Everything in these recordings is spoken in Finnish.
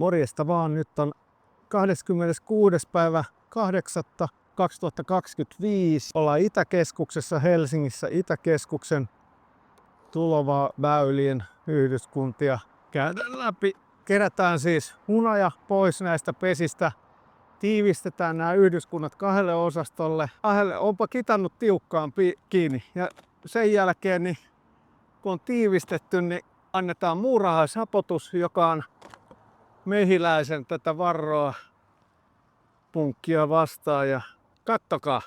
Morjesta vaan, nyt on 26. päivä 8.2025. Ollaan Itäkeskuksessa Helsingissä, Itäkeskuksen Tulova-väylien yhdyskuntia. Käydään läpi, kerätään siis hunaja pois näistä pesistä. Tiivistetään nämä yhdyskunnat kahdelle osastolle. Onpa kitannut tiukkaan kiinni. Ja sen jälkeen, niin, kun on tiivistetty, niin annetaan muurahaishapotus, joka on mehiläisen tätä varroa punkkia vastaan. Ja kattokaa,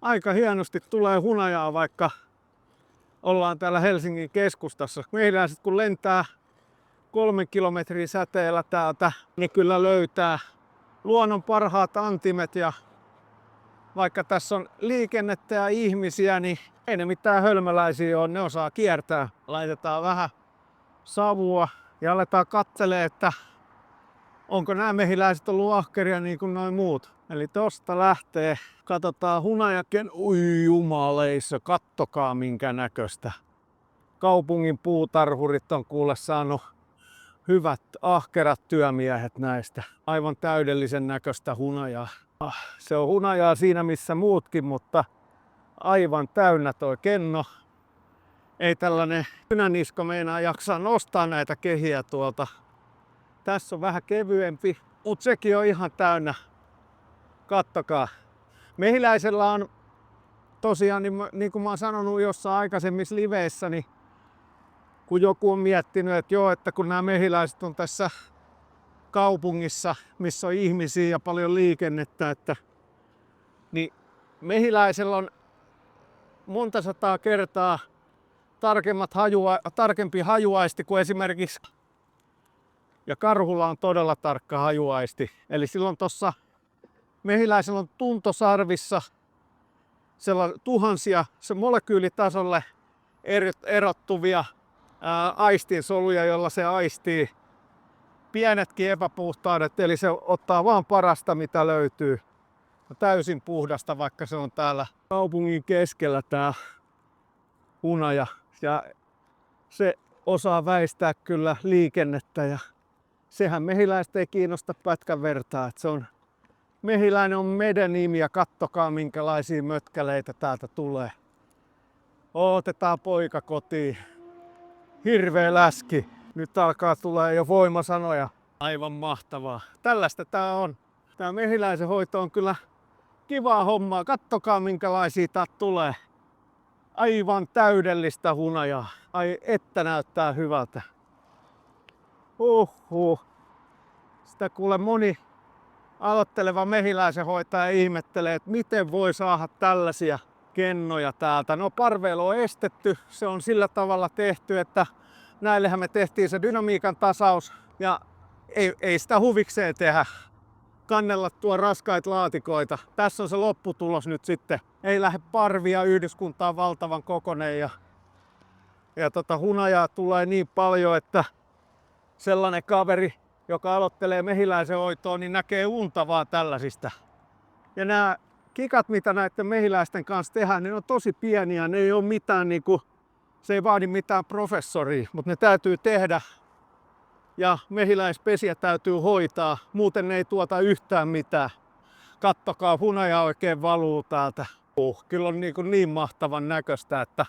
aika hienosti tulee hunajaa, vaikka ollaan täällä Helsingin keskustassa. Mehiläiset kun lentää 3 kilometrin säteellä täältä, ne kyllä löytää luonnon parhaat antimet, ja vaikka tässä on liikennettä ja ihmisiä, niin ei ne mitään hölmöläisiä ole, ne osaa kiertää. Laitetaan vähän savua ja aletaan katselemaan, että onko nämä mehiläiset ollut ahkeria niin kuin noin muut. Eli tosta lähtee, katsotaan hunajaken, ui jumaleissa, kattokaa minkä näköistä. Kaupungin puutarhurit on kuule saanut hyvät ahkerat työmiehet näistä. Aivan täydellisen näköistä hunajaa. Se on hunajaa siinä missä muutkin, mutta aivan täynnä toi kenno. Ei tällainen kynänisko meinaa jaksaa nostaa näitä kehiä tuolta. Tässä on vähän kevyempi, mutta sekin on ihan täynnä. Kattokaa. Mehiläisellä on tosiaan, niin kuin mä oon sanonut jossain aikaisemmissa liveissä, niin kun joku on miettinyt, että joo, että kun nämä mehiläiset on tässä kaupungissa, missä on ihmisiä ja paljon liikennettä, niin mehiläisellä on monta sataa kertaa tarkempi hajuaisti kuin esimerkiksi, ja karhulla on todella tarkka hajuaisti. Eli silloin tuossa mehiläisellä on tuntosarvissa tuhansia se molekyylitasolle erottuvia aistinsoluja, jolla se aistii pienetkin epäpuhtaudet, eli se ottaa vaan parasta mitä löytyy. Täysin puhdasta, vaikka se on täällä kaupungin keskellä tää hunaja. Ja se osaa väistää kyllä liikennettä, ja sehän mehiläistä ei kiinnosta pätkän vertaa. Että se on, mehiläinen on medenimi, ja kattokaa minkälaisia mötkäleitä täältä tulee. Otetaan poika kotiin. Hirveä läski. Nyt alkaa tulee jo voimasanoja. Aivan mahtavaa. Tällaista tää on. Tää mehiläisen hoito on kyllä kivaa hommaa. Kattokaa minkälaisia täältä tulee. Aivan täydellistä hunajaa. Ai että näyttää hyvältä. Sitä kuule moni aloitteleva mehiläisen hoitaja ihmettelee, että miten voi saada tällaisia kennoja täältä. No parveilu on estetty. Se on sillä tavalla tehty, että näillehän me tehtiin se dynamiikan tasaus, ja ei sitä huvikseen tehdä. Kannella tuo raskaita laatikoita. Tässä on se lopputulos nyt sitten. Ei lähde parvia, yhdyskunta on valtavan kokoinen, ja hunajaa tulee niin paljon, että sellainen kaveri, joka aloittelee mehiläisen hoitoon, niin näkee unta vaan tällaisista. Ja nämä kikat, mitä näiden mehiläisten kanssa tehdään, ne on tosi pieniä. Ne ei ole mitään se ei vaadi mitään professoria, mutta ne täytyy tehdä. Ja mehiläispesiä täytyy hoitaa, muuten ne ei tuota yhtään mitään. Kattokaa, hunaja oikein valuu täältä. Kyllä on niin mahtavan näköistä, että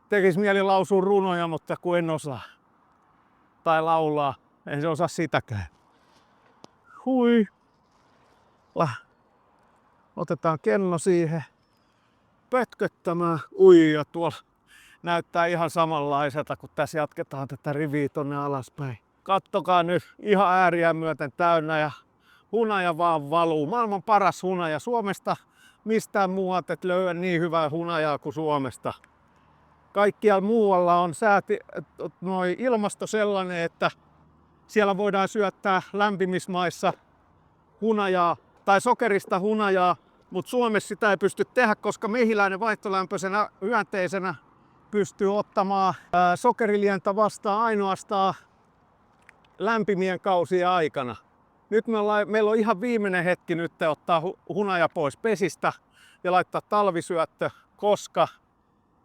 tekisi mieli lausua runoja, mutta kun en osaa. Tai laulaa, en se osaa sitäkään. Hui. Otetaan kenno siihen pötköttämään. Ui, ja tuolla näyttää ihan samanlaiselta, kun tässä jatketaan tätä riviä tonne alaspäin. Kattokaa nyt, ihan ääriä myöten täynnä, ja hunaja vaan valuu. Maailman paras hunaja. Suomesta mistään muualta et löydä niin hyvää hunajaa kuin Suomesta. Kaikkialla muualla on ilmasto sellainen, että siellä voidaan syöttää lämpimissä maissa hunajaa tai sokerista hunajaa, mutta Suomessa sitä ei pysty tehdä, koska mehiläinen vaihtolämpöisenä hyönteisenä pystyy ottamaan sokerilientä vastaan ainoastaan lämpimien kausien aikana. Nyt meillä on ihan viimeinen hetki nyt ottaa hunaja pois pesistä ja laittaa talvisyöttö, koska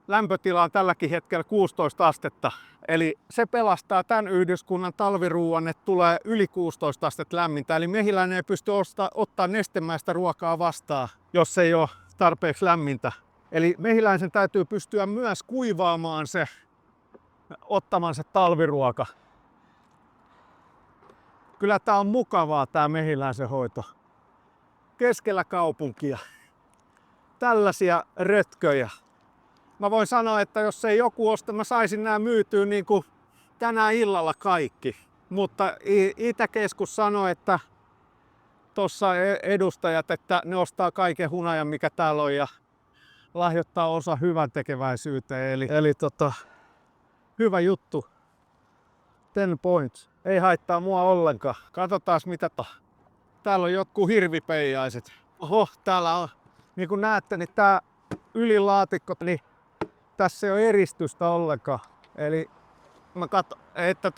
lämpötila on tälläkin hetkellä 16 astetta. Eli se pelastaa tämän yhdyskunnan talviruuan, että tulee yli 16 astetta lämmintä. Eli mehiläinen ei pysty ottaa nestemäistä ruokaa vastaan, jos ei ole tarpeeksi lämmintä. Eli mehiläisen täytyy pystyä myös kuivaamaan se ottamansa talviruoka. Kyllä tää on mukavaa tää mehiläisen hoito. Keskellä kaupunkia. Tällaisia rötköjä. Mä voin sanoa, että jos ei joku osta, mä saisin nämä myytyä niin kuin tänään illalla kaikki. Mutta Itäkeskus sanoi, että tuossa edustajat, että ne ostaa kaiken hunajan, mikä täällä on, ja lahjoittaa osa hyvän tekeväisyyteen. Eli hyvä juttu. 10 points. Ei haittaa mua ollenkaan. Katsotaan mitä täällä on jotkut hirvipeijaiset. Oho, täällä on. Niin kuin näette, niin tää ylilaatikko, niin tässä ei ole eristystä ollenkaan. Eli mä katson, että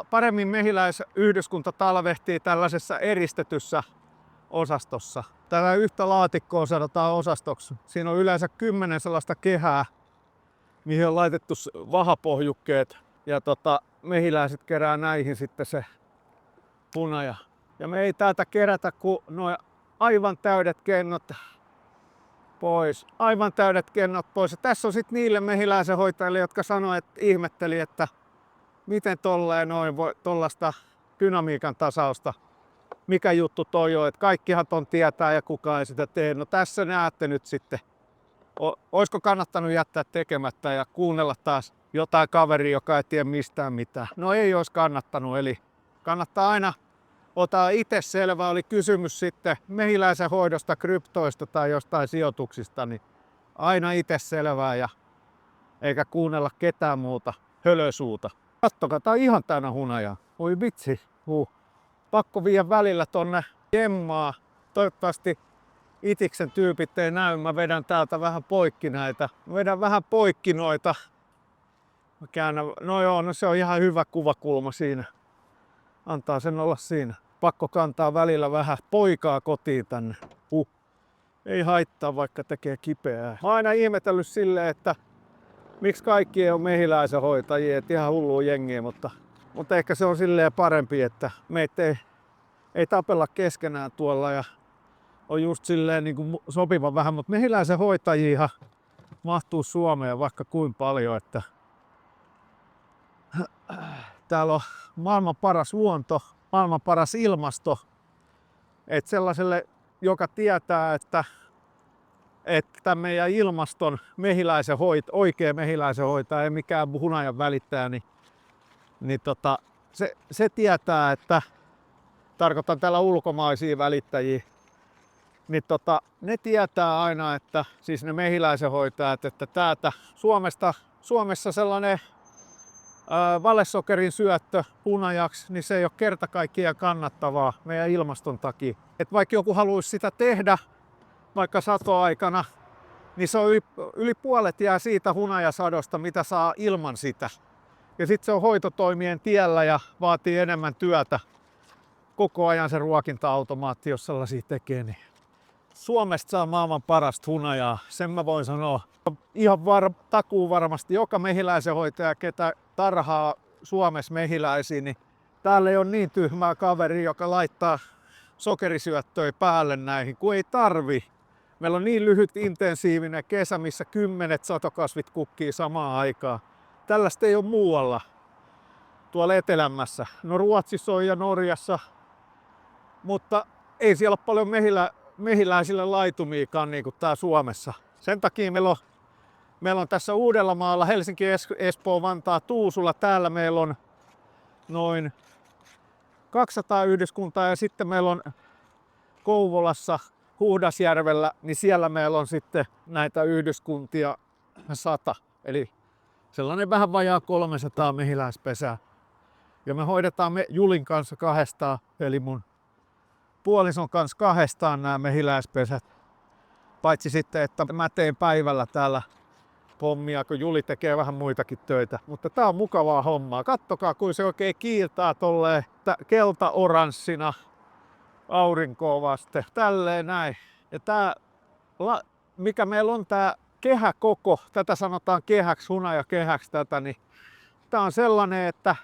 paremmin mehiläisyhdyskunta talvehtii tällaisessa eristetyssä osastossa. Tällä yhtä laatikkoa sanotaan osastoksi. Siinä on yleensä 10 sellaista kehää, mihin on laitettu vahapohjukkeet. Ja mehiläiset kerää näihin sitten se hunaja. Ja me ei täältä kerätä kuin noin aivan täydet kennot pois. Aivan täydet kennot pois. Ja tässä on sitten niille mehiläisenhoitajille, jotka ihmetteli, että miten tolleen noin voi tollaista dynamiikan tasausta. Mikä juttu toi on, että kaikkihan ton tietää ja kukaan ei sitä tee. No tässä näette nyt sitten. Olisiko kannattanut jättää tekemättä ja kuunnella taas jotain kaveria, joka ei tiedä mistään mitään? No ei olisi kannattanut, eli kannattaa aina ottaa itse selvää. Oli kysymys sitten mehiläisen hoidosta, kryptoista tai jostain sijoituksista, niin aina itse selvää ja eikä kuunnella ketään muuta hölösuuta. Kattokaa, tää on ihan täynnä hunajaa. Voi vitsi. Pakko viedä välillä tonne jemmaa. Toivottavasti Itiksen tyypit ei näy. Mä vedän täältä vähän poikki näitä. Mä vedän vähän poikki noita. Mä käännän. No joo, no se on ihan hyvä kuvakulma siinä. Antaa sen olla siinä. Pakko kantaa välillä vähän poikaa kotiin tänne. Ei haittaa, vaikka tekee kipeää. Mä oon aina ihmetellyt silleen, että miksi kaikki ei ole mehiläisenhoitajia, et ihan hullua jengiä, mutta ehkä se on silleen parempi, että meitä ei tapella keskenään tuolla ja on just silleen niin kuin sopiva vähän, mutta mehiläisenhoitajia mahtuu Suomeen vaikka kuin paljon, että täällä on maailman paras luonto, maailman paras ilmasto, että sellaiselle, joka tietää, että meidän ilmaston oikea mehiläisenhoitaja, ei mikään hunajan välittäjä, niin se tietää, että tarkoitan täällä ulkomaisia välittäjiä, niin ne tietää aina, että siis ne mehiläisenhoitajat, että täältä Suomessa sellainen valesokerin syöttö hunajaksi, niin se ei ole kerta kaikkiaan kannattavaa meidän ilmaston takia. Et vaikka joku haluaisi sitä tehdä, vaikka satoaikana, niin se on yli puolet jää siitä hunajasadosta, mitä saa ilman sitä. Ja sitten se on hoitotoimien tiellä ja vaatii enemmän työtä. Koko ajan se ruokinta-automaatti, jos sellaisia tekee, niin Suomesta saa maailman parasta hunajaa. Sen mä voin sanoa. Ihan takuu varmasti joka mehiläisenhoitaja, ketä tarhaa Suomessa mehiläisiä, niin täällä ei ole niin tyhmää kaveri, joka laittaa sokerisyöttöjä päälle näihin, kun ei tarvi. Meillä on niin lyhyt intensiivinen kesä, missä 10 satokasvit kukkii samaan aikaan. Tällaista ei ole muualla tuolla etelämässä. No Ruotsissa on ja Norjassa, mutta ei siellä ole paljon mehiläisille laitumiikaan niin kuin tää Suomessa. Sen takia meillä on tässä Uudellamaalla, Helsinki, Espoo, Vantaa, Tuusula. Täällä meillä on noin 200 yhdyskuntaa ja sitten meillä on Kouvolassa, Huhdasjärvellä, niin siellä meillä on sitten näitä yhdyskuntia 100. Eli sellainen vähän vajaa 300 mehiläispesää. Ja me hoidetaan Julin kanssa kahdestaan, eli mun puolison kanssa kahdestaan nämä mehiläispesät. Paitsi sitten, että mä teen päivällä täällä hommia, kun Juli tekee vähän muitakin töitä. Mutta tää on mukavaa hommaa. Kattokaa, kun se oikein kiiltää tolleen kelta-oranssina aurinkoa vasten. Tälleen näin. Ja tää, mikä meillä on tää kehäkoko, tätä sanotaan kehäksi, hunajakehäksi tätä, niin tää on sellainen, että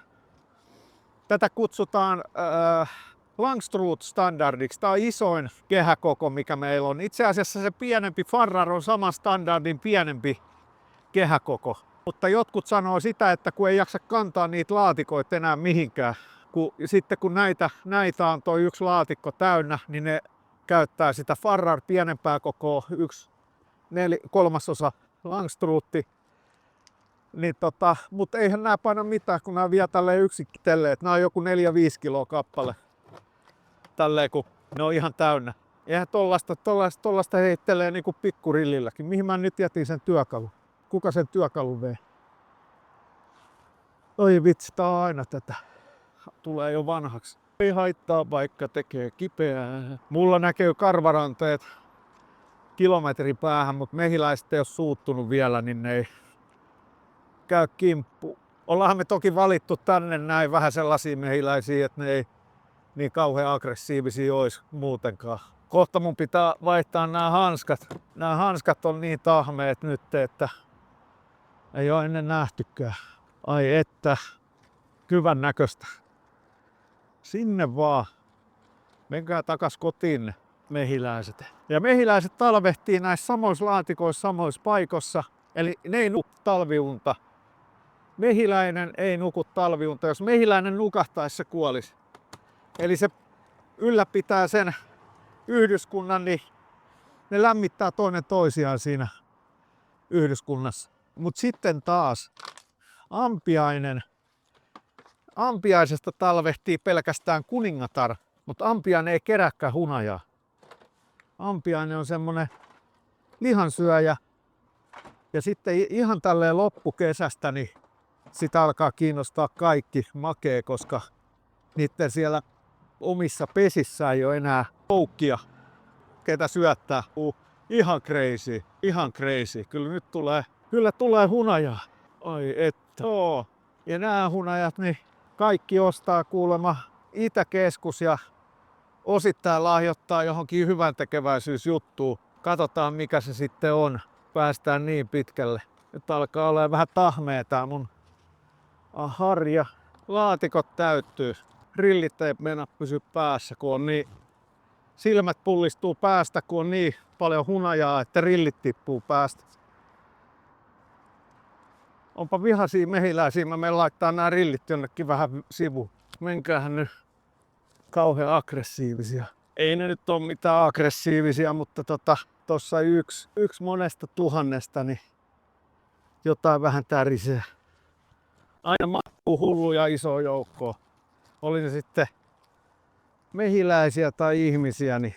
tätä kutsutaan Langstroth-standardiksi. Tää on isoin kehäkoko, mikä meillä on. Itse asiassa se pienempi Farrar on saman standardin pienempi kehäkoko. Mutta jotkut sanoo sitä, että kun ei jaksa kantaa niitä laatikoita enää mihinkään. Sitten kun näitä on toi yksi laatikko täynnä, niin ne käyttää sitä Farrar pienempää kokoa, 1/4 Langstrothi. Niin mutta eihän nämä paina mitään, kun nämä vie tälleen yksitellen. Nämä on joku 4-5 kiloa kappale. Tälleen kun ne on ihan täynnä. Eihän tollasta heittelee niinku pikkurillilläkin. Mihin mä nyt jätin sen työkalun? Kuka sen työkalun vei? Oi vitsi, tää on aina tätä. Tulee jo vanhaksi. Ei haittaa, vaikka tekee kipeää. Mulla näkyy karvaranteet kilometrin päähän, mutta mehiläiset ei ole suuttunut vielä, niin ne ei käy kimppuun. Ollaanhan me toki valittu tänne näin vähän sellaisia mehiläisiä, että ne ei niin kauhean aggressiivisia olisi muutenkaan. Kohta mun pitää vaihtaa nämä hanskat. Nämä hanskat on niin tahmeet nyt, että ei ole ennen nähtykään. Ai että, hyvän näköistä. Sinne vaan. Menkää takas kotiin mehiläiset. Ja mehiläiset talvehtii näissä samoissa laatikoissa, samoissa paikoissa. Eli ne ei nuku talviunta. Mehiläinen ei nuku talviunta. Jos mehiläinen nukahtaisi, se kuolisi. Eli se ylläpitää sen yhdyskunnan, niin ne lämmittää toinen toisiaan siinä yhdyskunnassa. Mutta sitten taas ampiaisesta talvehtii pelkästään kuningatar, mutta ampiainen ei kerääkään hunajaa. Ampiainen on semmonen lihansyöjä. Ja sitten ihan tälleen loppukesästä, niin sitä alkaa kiinnostaa kaikki makee, koska niiden siellä omissa pesissä ei ole enää poukkia, ketä syöttää. Ihan crazy, ihan crazy. Kyllä tulee hunajaa. Ai että. Joo. Ja nämä hunajat, niin kaikki ostaa kuulemma Itäkeskus ja osittain lahjoittaa johonkin hyväntekeväisyysjuttuun. Katsotaan mikä se sitten on. Päästään niin pitkälle. Nyt alkaa olla vähän tahmea tää mun harja. Laatikot täyttyy. Rillit ei mennä pysy päässä, kun on niin silmät pullistuu päästä, kun on niin paljon hunajaa, että rillit tippuu päästä. Onpa vihaisia mehiläisiä, mä menen laittaa nämä rillit jonnekin vähän sivuun. Menkäähän nyt kauhean aggressiivisia. Ei ne nyt ole mitään aggressiivisia, mutta tossa yksi monesta tuhannesta, niin jotain vähän tärisee. Aina mahtuu hulluja isoa joukkoa. Oli ne sitten mehiläisiä tai ihmisiä, niin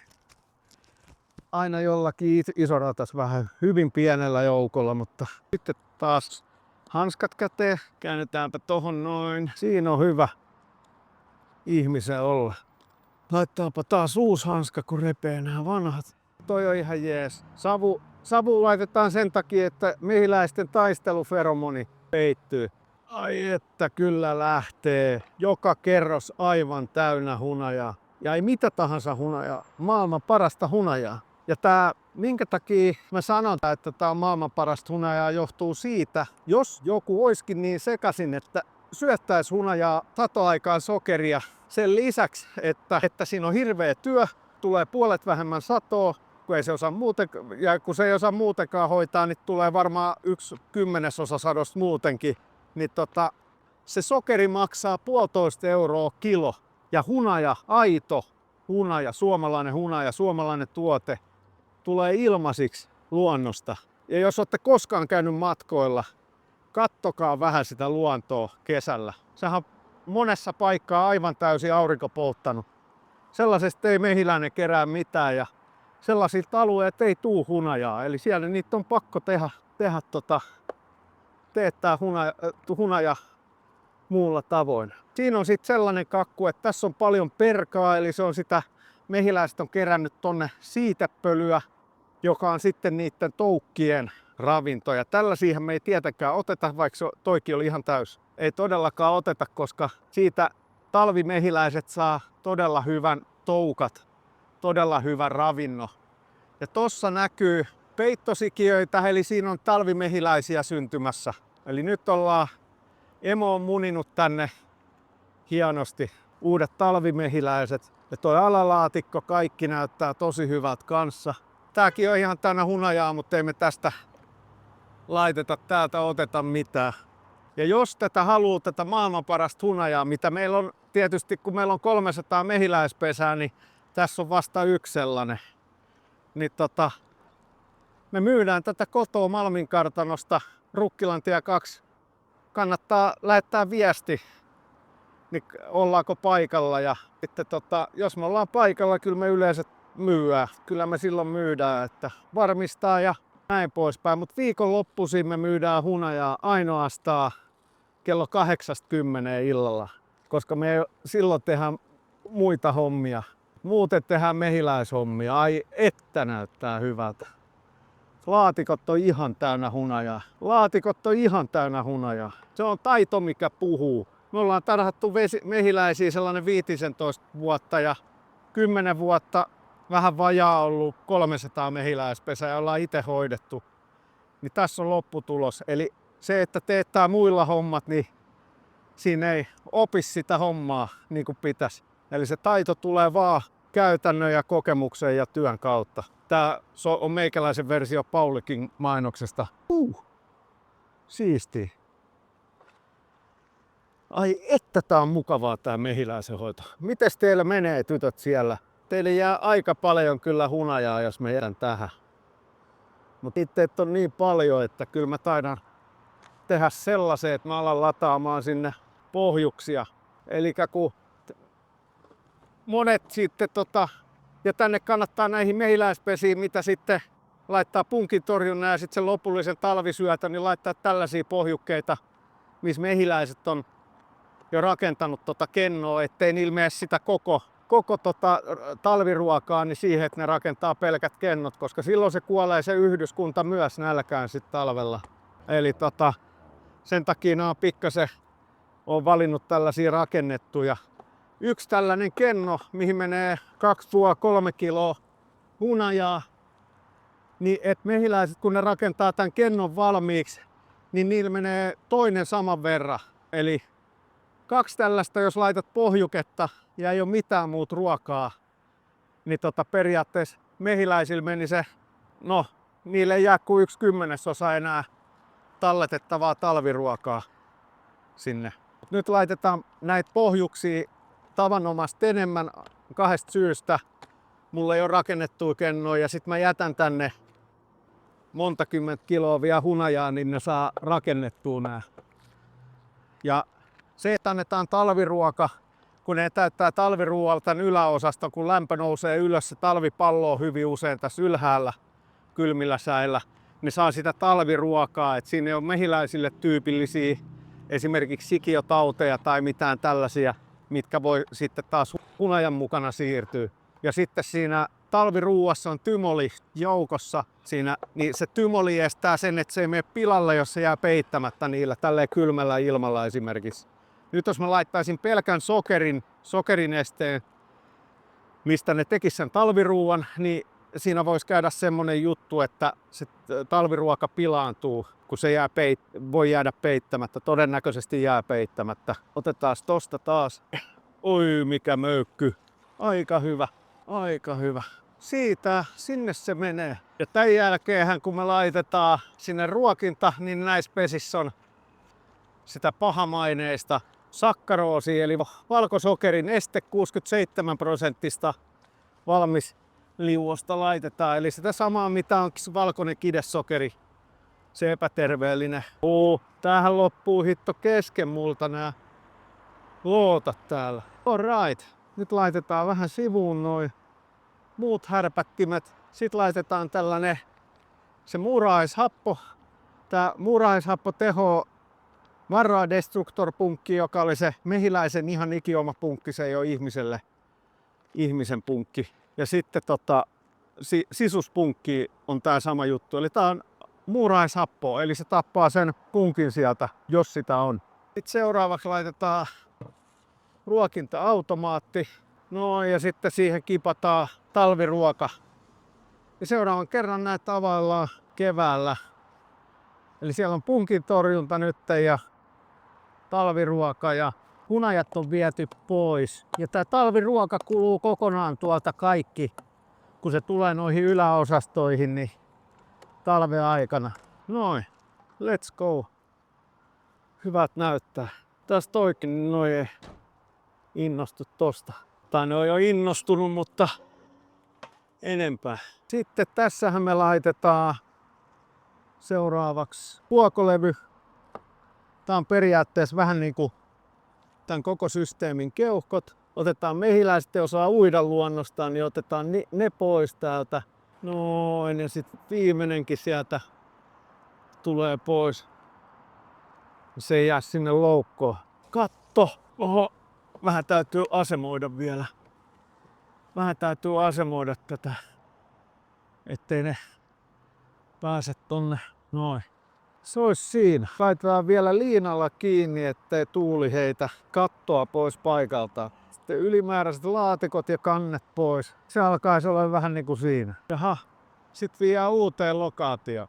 aina jollakin isoratas vähän hyvin pienellä joukolla, mutta sitten taas hanskat käteen. Käännetäänpä tohon noin. Siinä on hyvä ihmisen olla. Laittaanpa taas uusi hanska, kun repee nämä vanhat. Toi on ihan jees. Savu laitetaan sen takia, että mehiläisten taisteluferomoni peittyy. Ai että kyllä lähtee. Joka kerros aivan täynnä hunajaa. Ja ei mitä tahansa hunajaa. Maailman parasta hunajaa. Ja minkä takia mä sanon, että tää on maailman parasta hunajaa, johtuu siitä, jos joku olisikin niin sekaisin, että syöttäisi hunajaa satoaikaan sokeria. Sen lisäksi, että siinä on hirveä työ, tulee puolet vähemmän satoa, kun se ei osaa muutenkaan hoitaa, niin tulee varmaan 1/10 sadosta muutenkin. Niin se sokeri maksaa 1,5 euroa kilo. Ja hunaja, aito hunaja, suomalainen tuote, tulee ilmaisiksi luonnosta. Ja jos olette koskaan käynyt matkoilla, kattokaa vähän sitä luontoa kesällä. Sehän on monessa paikkaa aivan täysin aurinko polttanut. Sellaisesta ei mehiläinen kerää mitään ja sellaisilta alueilta ei tuu hunajaa. Eli siellä niitä on pakko teettää hunaja muulla tavoin. Siinä on sitten sellainen kakku, että tässä on paljon perkaa, eli se on sitä, mehiläiset on kerännyt tonne siitepölyä, joka on sitten niiden toukkien ravinto. Ja tällaisiahan me ei tietenkään oteta, vaikka toikin oli ihan täys. Ei todellakaan oteta, koska siitä talvimehiläiset saa todella hyvän toukat, todella hyvän ravinnon. Ja tossa näkyy peittosikiöitä, eli siinä on talvimehiläisiä syntymässä. Eli nyt ollaan Emo on muninut tänne hienosti uudet talvimehiläiset. Ja toi alalaatikko kaikki näyttää tosi hyvät kanssa. Tääkin on ihan täynnä hunajaa, mutta ei me tästä laiteta täältä oteta mitään. Ja jos tätä haluaa, tätä maailman parasta hunajaa, mitä meillä on tietysti, kun meillä on 300 mehiläispesää, niin tässä on vasta yksi sellainen. Niin me myydään tätä kotoa Malmin kartanosta Rukkilantie 2. Kannattaa lähettää viesti, niin ollaanko paikalla. Ja sitten jos me ollaan paikalla, kyllä me yleensä myydään. Kyllä me silloin myydään, että varmistaa ja näin poispäin. Mutta viikonloppuisin me myydään hunajaa ainoastaan kello 80 illalla, koska me silloin tehdään muita hommia. Muuten tehdään mehiläishommia. Ai että näyttää hyvältä. Laatikot on ihan täynnä hunajaa. Laatikot on ihan täynnä hunajaa. Se on taito, mikä puhuu. Me ollaan tarhattu mehiläisiä sellainen 15 vuotta ja 10 vuotta vähän vajaa ollut 300 mehiläispesää ja ollaan itse hoidettu. Niin tässä on lopputulos. Eli se, että teettää muilla hommat, niin siinä ei opi sitä hommaa niin kuin pitäisi. Eli se taito tulee vaan käytännön ja kokemuksen ja työn kautta. Tää on meikäläisen versio Paulikin mainoksesta. Siisti. Ai että tää on mukavaa tää mehiläisenhoito. Mites teillä menee tytöt siellä? Teille jää aika paljon kyllä hunajaa, jos me jätän tähän. Mutta itteet on niin paljon, että kyllä mä taidan tehdä sellaisen, että mä alan lataamaan sinne pohjuksia. Eli kun monet sitten ja tänne kannattaa näihin mehiläispesiin, mitä sitten laittaa punkintorjunnan ja sitten sen lopullisen talvisyötä, niin laittaa tällaisia pohjukkeita, missä mehiläiset on jo rakentanut kennoa, ettei niillä mene sitä koko talviruokaa niin siihen, että ne rakentaa pelkät kennot, koska silloin se kuolee se yhdyskunta myös nälkään sitten talvella. Eli sen takia nämä pikkasen on valinnut tällaisia rakennettuja. Yksi tällainen kenno, mihin menee 2,5-3 kiloa hunajaa, niin että mehiläiset kun ne rakentaa tämän kennon valmiiksi, niin niillä menee toinen saman verran. Eli 2 tällaista, jos laitat pohjuketta ja ei ole mitään muuta ruokaa, niin periaatteessa mehiläisillä meni se, niille ei jää kuin 1/10 enää talletettavaa talviruokaa sinne. Nyt laitetaan näitä pohjuksia tavanomaisesti enemmän 2 syystä. Mulla ei ole rakennettua kennoja ja sit mä jätän tänne monta kymmentä kiloa vielä hunajaa, niin ne saa rakennettua nää. Ja se, että annetaan talviruoka, kun ne täyttää talviruoalla tämän yläosaston, kun lämpö nousee ylös, se talvipallo on hyvin usein tässä ylhäällä kylmillä säillä, niin saa sitä talviruokaa. Et siinä ei ole mehiläisille tyypillisiä esimerkiksi sikiötauteja tai mitään tällaisia, mitkä voi sitten taas hunajan mukana siirtyä. Ja sitten siinä talviruuassa on tymoli joukossa siinä, niin se tymoli estää sen, että se ei mene pilalle, jos se jää peittämättä niillä tälleen kylmällä ilmalla esimerkiksi. Nyt jos mä laittaisin pelkän sokerinesteen, mistä ne tekis sen talviruuan, niin siinä voisi käydä semmonen juttu, että se talviruoka pilaantuu, kun se voi jäädä peittämättä. Todennäköisesti jää peittämättä. Otetaan tosta taas. Oi mikä möykky. Aika hyvä. Aika hyvä. Siitä sinne se menee. Ja tämän jälkeen kun me laitetaan sinne ruokinta, niin näissä pesissä on sitä pahamaineista sakkaroosia, eli valkosokerin neste 67% valmis liuosta laitetaan. Eli sitä samaa mitä on valkoinen kidesokeri, se epäterveellinen. Tämähän loppuu hitto kesken multa nää lootat täällä. Alright, nyt laitetaan vähän sivuun noin muut härpättimet. Sitten laitetaan tällainen se muuraishappo. Tää muuraishappo teho Varroa Destructor-punkki, joka oli se mehiläisen ihan ikioma punkki, se ei ole ihmisen punkki. Ja sitten sisuspunkki on tää sama juttu, eli tää on muuraishappo, eli se tappaa sen punkin sieltä, jos sitä on. Sitten seuraavaksi laitetaan ruokinta-automaatti, ja sitten siihen kipataan talviruoka. Ja seuraavan kerran näitä availlaan keväällä. Eli siellä on punkin torjunta nyt ja talviruoka ja hunajat on viety pois. Ja tää talviruoka kuluu kokonaan tuolta kaikki, kun se tulee noihin yläosastoihin, niin talven aikana. Noin, let's go. Hyvät näyttää. Tästä oikein noi ei innostu tosta. Tai ne on jo innostunut, mutta enempää. Sitten tässähän me laitetaan seuraavaksi puokolevy. Tää on periaatteessa vähän niinku tämän koko systeemin keuhkot. Otetaan mehiläiset, osaa uida luonnostaan, niin otetaan ne pois täältä. Noin, ja sitten viimeinenkin sieltä tulee pois. Se ei jää sinne loukkoon. Katto! Oho, vähän täytyy asemoida vielä. Vähän täytyy asemoida tätä, ettei ne pääse tonne. Noin. Se olisi siinä. Laitetaan vielä liinalla kiinni, ettei tuuli heitä kattoa pois paikaltaan. Sitten ylimääräiset laatikot ja kannet pois. Se alkaisi olla vähän niin kuin siinä. Jaha, sitten viedään uuteen lokaatioon.